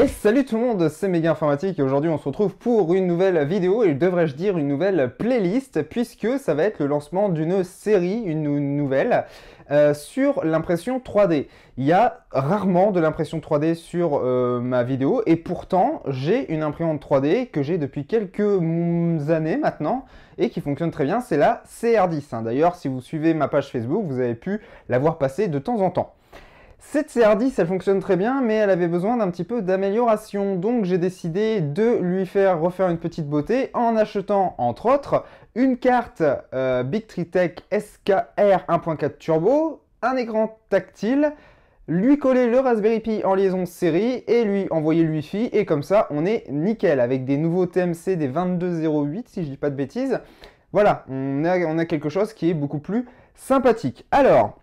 Et salut tout le monde, c'est Méga Informatique et aujourd'hui on se retrouve pour une nouvelle vidéo et devrais-je dire une nouvelle playlist puisque ça va être le lancement d'une série, une nouvelle, sur l'impression 3D. Il y a rarement de l'impression 3D sur ma vidéo et pourtant j'ai une imprimante 3D que j'ai depuis quelques années maintenant et qui fonctionne très bien, c'est la CR10. D'ailleurs si vous suivez ma page Facebook, vous avez pu la voir passer de temps en temps. Cette CR10, elle fonctionne très bien, mais elle avait besoin d'un petit peu d'amélioration. Donc j'ai décidé de lui faire refaire une petite beauté en achetant, entre autres, une carte Bigtree SKR 1.4 Turbo, un écran tactile, lui coller le Raspberry Pi en liaison série et lui envoyer le Wi-Fi. Et comme ça, on est nickel avec des nouveaux TMC des 2208, si je dis pas de bêtises. Voilà, on a quelque chose qui est beaucoup plus sympathique. Alors,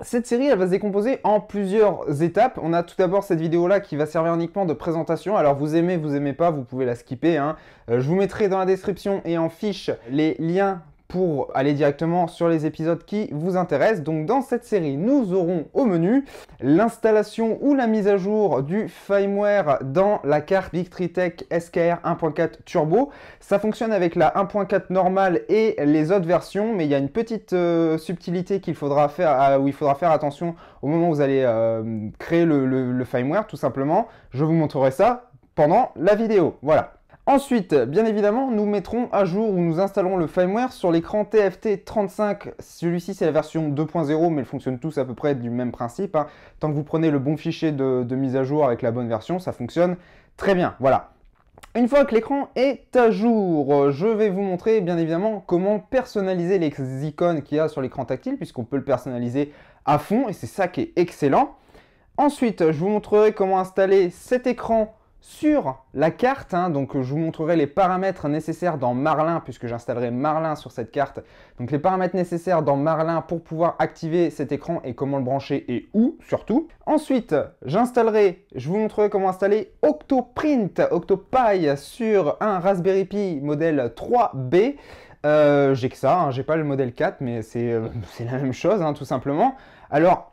cette série, elle va se décomposer en plusieurs étapes. On a tout d'abord cette vidéo-là qui va servir uniquement de présentation. Alors vous aimez pas, vous pouvez la skipper. Je vous mettrai dans la description et en fiche les liens pour aller directement sur les épisodes qui vous intéressent. Donc dans cette série, nous aurons au menu l'installation ou la mise à jour du firmware dans la carte Bigtree SKR 1.4 Turbo. Ça fonctionne avec la 1.4 normale et les autres versions, mais il y a une petite subtilité qu'il faudra faire, où il faudra faire attention au moment où vous allez créer le firmware, tout simplement. Je vous montrerai ça pendant la vidéo. Voilà. Ensuite, bien évidemment, nous mettrons à jour ou nous installerons le firmware sur l'écran TFT35. Celui-ci, c'est la version 2.0, mais ils fonctionnent tous à peu près du même principe. Tant que vous prenez le bon fichier de mise à jour avec la bonne version, ça fonctionne très bien. Voilà. Une fois que l'écran est à jour, je vais vous montrer bien évidemment comment personnaliser les icônes qu'il y a sur l'écran tactile, puisqu'on peut le personnaliser à fond, et c'est ça qui est excellent. Ensuite, je vous montrerai comment installer cet écran sur la carte, donc je vous montrerai les paramètres nécessaires dans Marlin, puisque j'installerai Marlin sur cette carte. Donc les paramètres nécessaires dans Marlin pour pouvoir activer cet écran et comment le brancher et où surtout. Ensuite, je vous montrerai comment installer Octoprint, Octopi sur un Raspberry Pi modèle 3B. J'ai que ça, j'ai pas le modèle 4, mais c'est la même chose, tout simplement. Alors,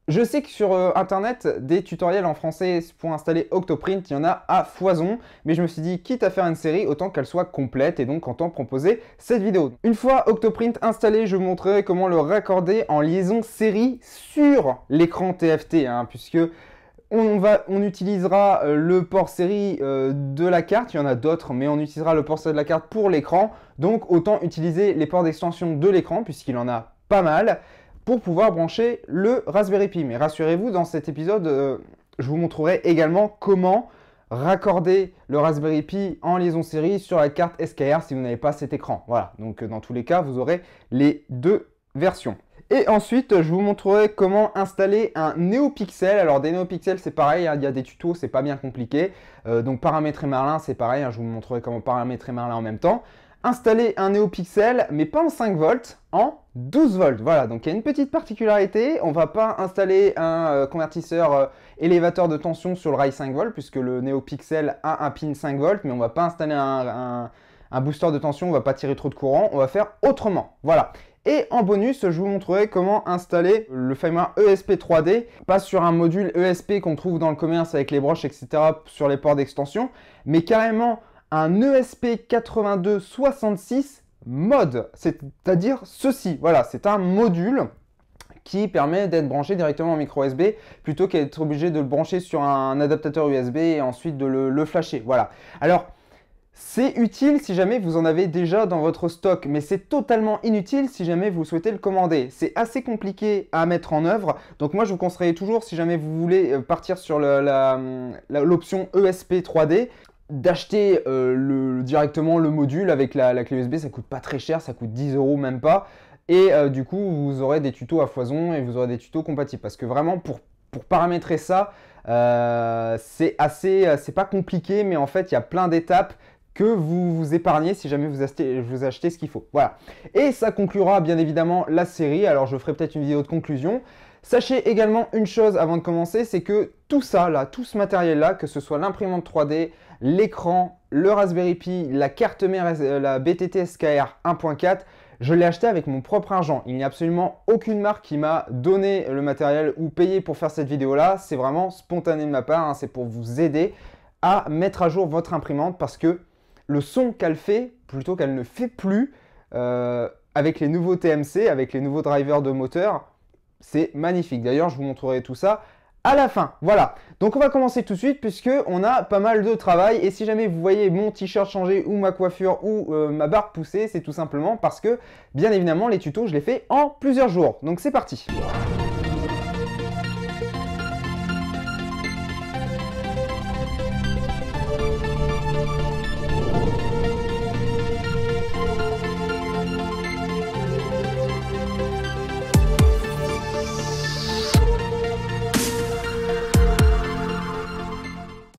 je sais que sur internet, des tutoriels en français pour installer Octoprint, il y en a à foison, mais je me suis dit, quitte à faire une série, autant qu'elle soit complète et donc autant proposer cette vidéo. Une fois Octoprint installé, je vous montrerai comment le raccorder en liaison série sur l'écran TFT, puisque on utilisera le port série de la carte, il y en a d'autres, mais on utilisera le port série de la carte pour l'écran, donc autant utiliser les ports d'extension de l'écran, puisqu'il en a pas mal, pour pouvoir brancher le Raspberry Pi. Mais rassurez-vous, dans cet épisode, je vous montrerai également comment raccorder le Raspberry Pi en liaison série sur la carte SKR si vous n'avez pas cet écran. Voilà, donc dans tous les cas, vous aurez les deux versions. Et ensuite, je vous montrerai comment installer un NeoPixel. Alors des NeoPixels, c'est pareil, il y a des tutos, c'est pas bien compliqué. Donc paramétrer Marlin, c'est pareil, je vous montrerai comment paramétrer Marlin en même temps. Installer un NeoPixel, mais pas en 5 volts, en 12 volts. Voilà, donc il y a une petite particularité. On ne va pas installer un convertisseur élévateur de tension sur le rail 5 volts, puisque le NeoPixel a un pin 5 volts, mais on ne va pas installer un booster de tension, on ne va pas tirer trop de courant, on va faire autrement. Voilà. Et en bonus, je vous montrerai comment installer le firmware ESP3D, pas sur un module ESP qu'on trouve dans le commerce avec les broches, etc., sur les ports d'extension, mais carrément un ESP8266 mode, c'est-à-dire ceci. Voilà, c'est un module qui permet d'être branché directement en micro USB plutôt qu'être obligé de le brancher sur un adaptateur USB et ensuite de le flasher. Voilà. Alors, c'est utile si jamais vous en avez déjà dans votre stock, mais c'est totalement inutile si jamais vous souhaitez le commander. C'est assez compliqué à mettre en œuvre, donc moi je vous conseille toujours, si jamais vous voulez partir sur l'option ESP 3D, d'acheter directement le module avec la clé USB. Ça coûte pas très cher, ça coûte 10 € même pas. Et du coup, vous aurez des tutos à foison et vous aurez des tutos compatibles. Parce que vraiment, pour paramétrer ça, c'est pas compliqué, mais en fait, il y a plein d'étapes que vous vous épargnez si jamais vous achetez ce qu'il faut. Voilà. Et ça conclura bien évidemment la série. Alors, je ferai peut-être une vidéo de conclusion. Sachez également une chose avant de commencer, c'est que tout ça, là, tout ce matériel-là, que ce soit l'imprimante 3D, l'écran, le Raspberry Pi, la carte mère, la BTT SKR 1.4, Je l'ai acheté avec mon propre argent. Il n'y a absolument aucune marque qui m'a donné le matériel ou payé pour faire cette vidéo-là. C'est vraiment spontané de ma part, hein. C'est pour vous aider à mettre à jour votre imprimante parce que le son qu'elle fait, plutôt qu'elle ne fait plus, avec les nouveaux TMC, avec les nouveaux drivers de moteur, c'est magnifique. D'ailleurs, je vous montrerai tout ça à la fin. Voilà, donc on va commencer tout de suite puisque on a pas mal de travail et si jamais vous voyez mon t-shirt changer ou ma coiffure ou ma barbe pousser, c'est tout simplement parce que bien évidemment les tutos je les fais en plusieurs jours. Donc c'est parti.